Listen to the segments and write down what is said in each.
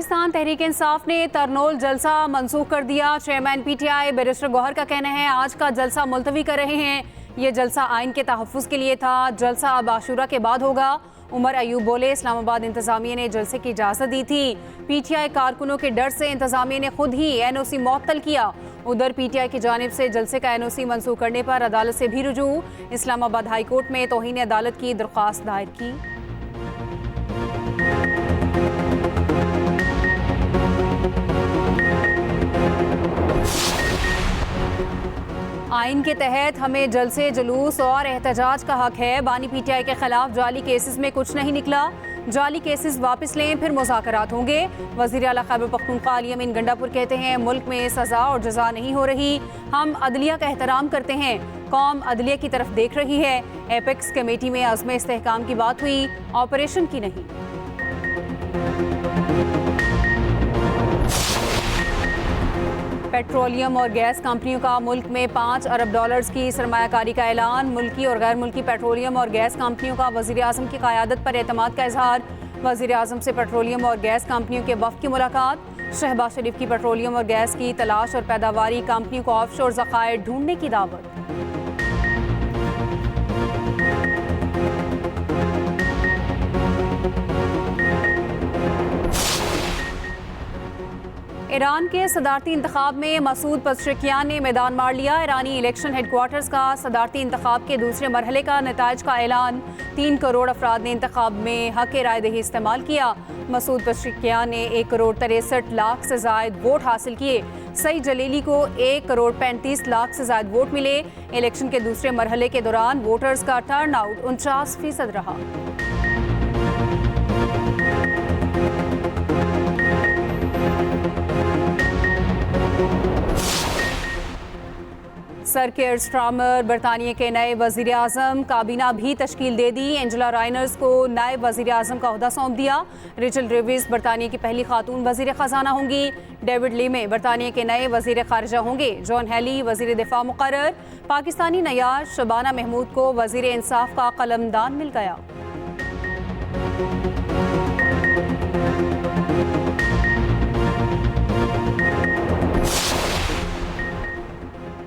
पाकिस्तान तहरीक इंसाफ ने तरनोल जलसा मंसूख कर दिया। चेयरमैन पीटीआई बैरिस्टर गौहर का कहना है आज का जलसा मुलतवी कर रहे हैं। ये जलसा आइन के तहफ़्फ़ुज़ के लिए था। जलसा अब आशूरा के बाद होगा। उमर अयूब बोले, इस्लामाबाद इंतजामिया ने जलसे की इजाज़त दी थी। पीटीआई कारकुनों के डर से इंतजामिया ने खुद ही एनओसी मुअत्तल किया। उधर पीटीआई की जानिब से जलसे का एनओसी मंसूख करने पर अदालत से भी रुजू। इस्लामाबाद हाई कोर्ट में तौहीन अदालत की दरख्वास्त दायर की। आइन के तहत हमें जलसे, जुलूस और एहतजाज का हक है। बानी पीटीआई के खिलाफ जाली केसेस में कुछ नहीं निकला। जाली केसेस वापस लें, फिर मुज़ाकरात होंगे। वज़ीर आला खैबर पख्तूनख्वा अली अमीन गंडापुर कहते हैं मुल्क में सज़ा और जज़ा नहीं हो रही। हम अदलिया का एहतराम करते हैं। कौम अदलिया की तरफ देख रही है। एपेक्स कमेटी में अज़्म इस्तेहकाम की बात हुई, ऑपरेशन की नहीं। पेट्रोलियम और गैस कंपनियों का मुल्क में $5 अरब की सरमायाकारी का ऐलान। मुल्की और गैर मुल्की पेट्रोलियम और गैस कंपनियों का वज़ीर आज़म की क़यादत पर एतमाद का इजहार। वज़ीर आज़म से पेट्रोलियम और गैस कंपनियों के वफ़द की मुलाकात। शहबाज शरीफ की पेट्रोलियम और गैस की तलाश और पैदावारी कंपनियों को ऑफशोर ज़खायर ढूंढने की दावत। ईरान के सदारती इंतखाब में मसूद पज़ेश्कियान ने मैदान मार लिया। ईरानी इलेक्शन हेडक्वार्टर्स का सदारती इंतखाब के दूसरे मरहले का नताइज का ऐलान। 3 करोड़ अफराद ने इंतखाब में हक़ राय दही इस्तेमाल किया। मसूद पज़ेश्कियान ने 1 करोड़ 63 लाख से ज़ायद वोट हासिल किए। सईद जलीली को 1 करोड़ 35 लाख से ज़ायद वोट मिले। इलेक्शन के दूसरे मरहले के दौरान वोटर्स का टर्न आउट 49% रहा। सर केयर स्टारमर बरतानिया के नए वज़ीर आज़म। काबीना भी तश्कील दे दी। एंजेला राइनर्स को नायब वज़ीर आज़म का ओहदा सौंप दिया। रेचल रेविस बरतानिया की पहली खातून वज़ीर ख़जाना होंगी। डेविड लीमे बरतानिया के नए वज़ीर ख़ारिजा होंगे। जॉन हैली वज़ीर दिफा मुक़र्रर। पाकिस्तानी नयार शबाना महमूद को वज़ीर इंसाफ का कलमदान मिल गया।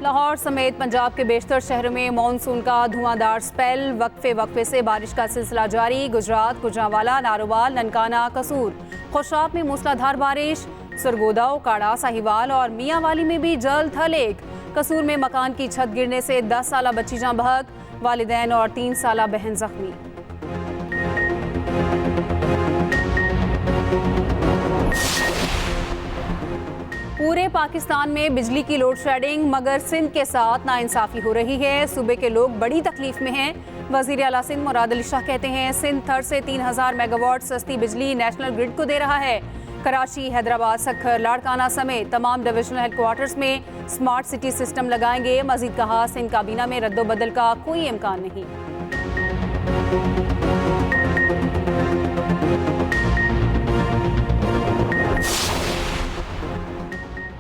लाहौर समेत पंजाब के बेशतर शहरों में मानसून का धुआंधार स्पेल। वक्फे से बारिश का सिलसिला जारी। गुजरात, गुजरांवाला, नारोवाल, ननकाना, कसूर, खुशाब में मूसलाधार बारिश। सरगोदा, काड़ा, साहिवाल और मियांवाली में भी जल थल एक। कसूर में मकान की छत गिरने से 10 साला बच्ची जाँ बहक। वालिदैन और 3 साला बहन जख्मी। पूरे पाकिस्तान में बिजली की लोड शेडिंग, मगर सिंध के साथ नाइंसाफी हो रही है। सूबे के लोग बड़ी तकलीफ में हैं। वज़ीर आला सिंध मुराद अली शाह कहते हैं सिंध थर्ड से 3000 मेगावाट सस्ती बिजली नेशनल ग्रिड को दे रहा है। कराची, हैदराबाद, सखर, लाड़काना समेत तमाम डिविजनल हेडक्वार्टर्स में स्मार्ट सिटी सिस्टम लगाएंगे। मजीद कहा सिंध काबीना में रद्दोबदल का कोई इम्कान नहीं।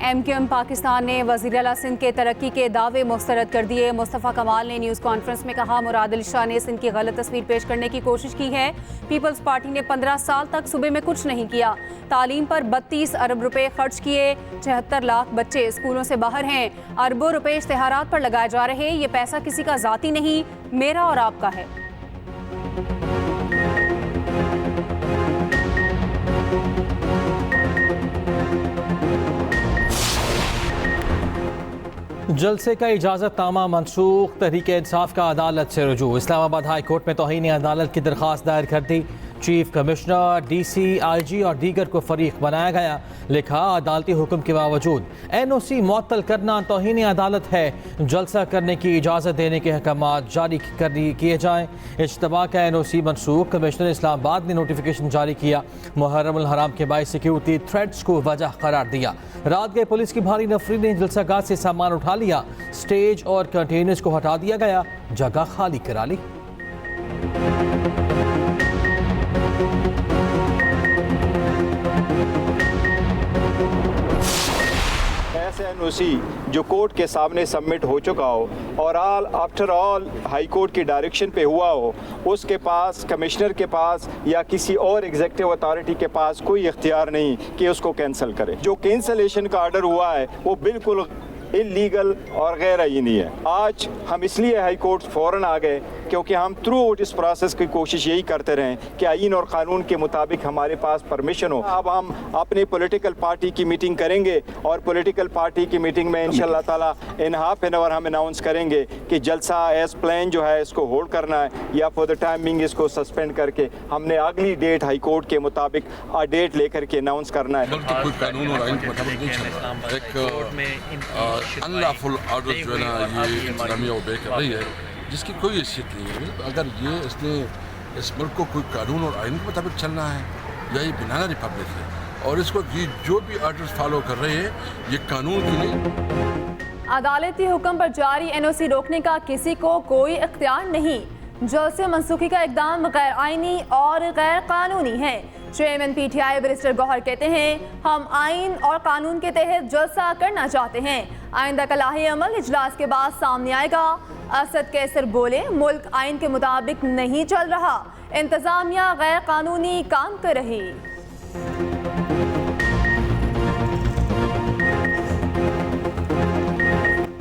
एमक्यूएम पाकिस्तान ने वज़ीर आला सिंध के तरक्की के दावे मुस्तरद कर दिए। मुस्तफ़ा कमाल ने न्यूज़ कॉन्फ्रेंस में कहा मुराद अली शाह ने सिंध की गलत तस्वीर पेश करने की कोशिश की है। पीपल्स पार्टी ने 15 साल तक सूबे में कुछ नहीं किया। तालीम पर 32 अरब रुपए खर्च किए। 76 लाख बच्चे स्कूलों से बाहर हैं। अरबों रुपए इश्तेहारात पर लगाए जा रहे। ये पैसा किसी का ज़ाती नहीं, मेरा और आपका है। जलसे का इजाज़तनामा मनसूख। तहरीक इंसाफ का अदालत से रुजू। इस्लामाबाद हाई कोर्ट में तौहीन अदालत की दरख्वास्त दायर कर दी। चीफ कमिश्नर, डीसी, आईजी और दीगर को फरीक बनाया गया। लिखा अदालती हुक्म के बावजूद एनओसी मुअत्तल करना तौहीन अदालत है। जलसा करने की इजाज़त देने के अहकाम जारी किए जाएँ। इज्तिमा का एनओसी मनसूख। कमिश्नर इस्लामाबाद ने नोटिफिकेशन जारी किया। मुहर्रम उल हराम के बायस सिक्योरिटी थ्रेट्स को वजह करार दिया। रात गए पुलिस की भारी नफरी ने जलसागाह से सामान उठा लिया। स्टेज और कंटेनर्स को हटा दिया गया। जगह खाली करा ली। ऐसे एनओसी जो कोर्ट के सामने सबमिट हो चुका हो और आफ्टर ऑल हाई कोर्ट की डायरेक्शन पे हुआ हो, उसके पास कमिश्नर के पास या किसी और एग्जीक्यूटिव अथॉरिटी के पास कोई इख्तियार नहीं कि उसको कैंसिल करे। जो कैंसलेशन का ऑर्डर हुआ है वो बिल्कुल इलीगल और गैर आईनी है। आज हम इसलिए हाई कोर्ट फ़ौरन आ गए क्योंकि हम थ्रू आउट इस प्रोसेस की कोशिश यही करते रहें कि आईन और कानून के मुताबिक हमारे पास परमिशन हो। अब हम अपनी पॉलिटिकल पार्टी की मीटिंग करेंगे और पॉलिटिकल पार्टी की मीटिंग में इंशाल्लाह ताला इन हाफ एन आवर हम अनाउंस करेंगे कि जलसा एज प्लान जो है इसको होल्ड करना है या फॉर द टाइमिंग इसको सस्पेंड करके हमने अगली डेट हाई कोर्ट के मुताबिक डेट लेकर के अनाउंस करना है। कोई कानून और आइन के मुताबिक नहीं चल रहा। एक अनलॉफुल ऑर्डर जो है ना ये इंतजामिया ओबे कर रही है, जिसकी कोई हैसियत नहीं है। अगर ये इसने इस मुल्क को कोई कानून और आइन के मुताबिक चलना है या ये बनाना रिपब्लिक है और इसको ये जो भी ऑर्डर्स फॉलो कर रहे हैं ये कानून की नहीं। अदालती हुक्म पर जारी एनओसी रोकने का किसी को कोई इख्तियार नहीं। जलसे मनसूखी का इकदाम गैर आइनी और गैर कानूनी है। चेयरमैन पीटीआई बैरिस्टर गौहर कहते हैं हम आइन और कानून के तहत जलसा करना चाहते हैं। आइंदा का लाही अमल इजलास के बाद सामने आएगा। असद कैसर बोले मुल्क आइन के मुताबिक नहीं चल रहा, इंतजामिया गैर कानूनी काम कर रही।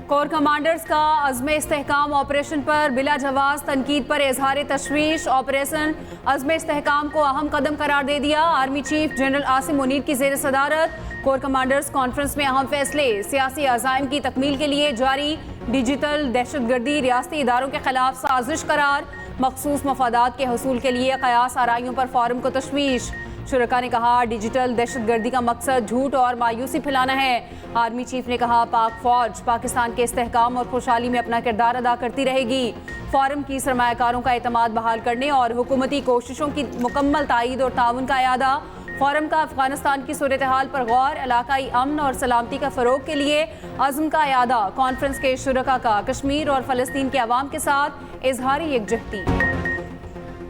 कोर कमांडर्स का अज़्म इस्तेहकाम ऑपरेशन पर बिला जवाज तनकीद पर इजहार तशवीश। ऑपरेशन अज़्म इस्तेहकाम को अहम कदम करार दे दिया। Army chief general Asim Munir की ज़ेर सदारत कोर कमांडर्स कॉन्फ्रेंस में अहम फैसले। सियासी अज़ाइम की तकमील के लिए जारी डिजिटल दहशतगर्दी रियासती इदारों के खिलाफ साजिश करार। मखसूस मफादात के हसूल के लिए कयास आराइयों पर फॉरम को तशवीश। शुरका ने कहा डिजिटल दहशतगर्दी का मकसद झूठ और मायूसी फैलाना है। आर्मी चीफ ने कहा पाक फौज पाकिस्तान के इस्तेहकाम और खुशहाली में अपना किरदार अदा करती रहेगी। फॉरम की सरमायाकारों का एतमाद बहाल करने और हुकूमती कोशिशों की मुकम्मल तायीद और ताउन का अयादा। फॉरम का अफगानिस्तान की सूरत हाल पर गौर, इलाकाई अमन और सलामती का फ़रोग के लिए अज़्म का अयादा। कॉन्फ्रेंस के शुरका का कश्मीर और फ़लस्तीन के अवाम के साथ इजहारी यकजहती।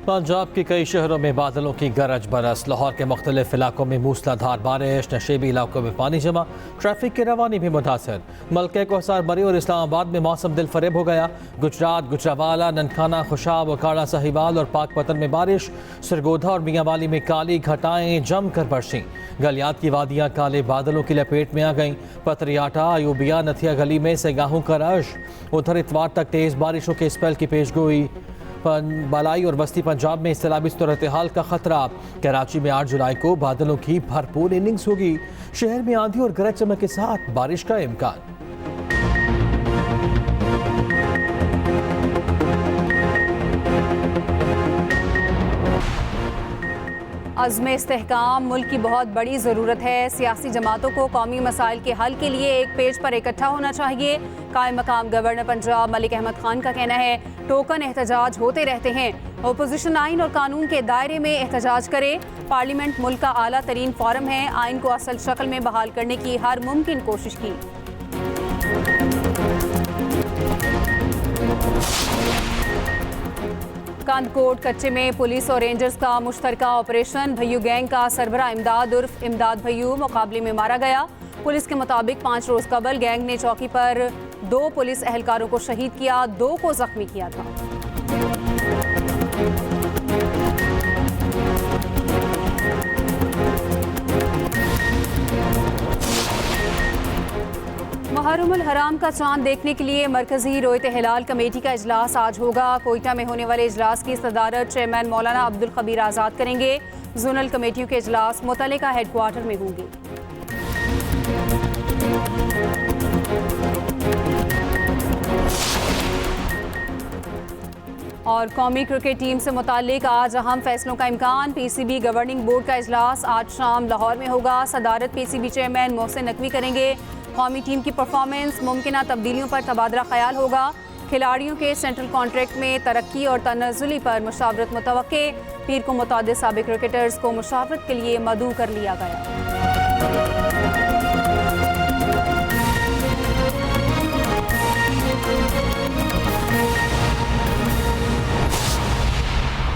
पंजाब के कई शहरों में बादलों की गरज बरस। लाहौर के मुख्तलिफ इलाकों में मूसलाधार बारिश, नशेबी इलाकों में पानी जमा, ट्रैफिक की रवानी भी मुतासर। मलके कोहसार बरी और इस्लामाबाद में मौसम दिल फरेब हो गया। गुजरात, गुजरावाला, ननखाना, खुशाब, वकाड़ा, साहिवाल और पाकपतन में बारिश। सरगोधा और मियांवाली में काली घटाएं जम कर बरसीं। गलियात की वादियाँ काले बादलों की लपेट में आ गईं। पतरियाटा, अयूबिया, नथिया गली में सेगाहों का रश। उधर इतवार तक तेज़ बारिशों के स्पेल की पेशगोई। बालाई और वस्ती पंजाब में सैलाबी सूरत हाल का खतरा। कराची में 8 जुलाई को बादलों की भरपूर इनिंग्स होगी। शहर में आंधी और गरज चमक के साथ बारिश का इम्कान। अज़्म इस्तेहकाम मुल्क की बहुत बड़ी ज़रूरत है। सियासी जमातों को कौमी मसाइल के हल के लिए एक पेज पर इकट्ठा होना चाहिए। कायम मकाम गवर्नर पंजाब मलिक अहमद खान का कहना है टोकन एहतजाज होते रहते हैं। अपोजिशन आइन और कानून के दायरे में एहतजाज करे। पार्लियामेंट मुल्क का आला तरीन फोरम है। आइन को असल शक्ल में बहाल करने की हर मुमकिन कोशिश की। कांदकोट कच्चे में पुलिस और रेंजर्स का मुश्तरका ऑपरेशन। भय्यू गैंग का सरबरा इमदाद उर्फ इमदाद भय्यू मुकाबले में मारा गया। पुलिस के मुताबिक 5 रोज कबल गैंग ने चौकी पर 2 पुलिस एहलकारों को शहीद किया, 2 को जख्मी किया था। मुहर्रमुल हराम का चांद देखने के लिए मरकजी रोयत हिलाल कमेटी का इजलास आज होगा। कोयटा में होने वाले इजलास की सदारत चेयरमैन मौलाना अब्दुल खबीर आज़ाद करेंगे। जोनल कमेटियों के इजलास मुतल्लिका हेडक्वार्टर में होंगे। और कौमी क्रिकेट टीम से मुताल्लिक आज अहम फैसलों का इम्कान। पीसीबी गवर्निंग बोर्ड का इजलास आज शाम लाहौर में होगा। सदारत पीसीबी चेयरमैन मोहसिन नकवी करेंगे। कौमी टीम की परफॉर्मेंस, मुमकिना तब्दीलियों पर तबादला ख्याल होगा। खिलाड़ियों के सेंट्रल कॉन्ट्रैक्ट में तरक्की और तनज़ुली पर मुशावरत मुतवक्के। पीर को मुतादिद साबिक क्रिकेटर्स को मुशावरत के लिए मदऊ कर लिया गया।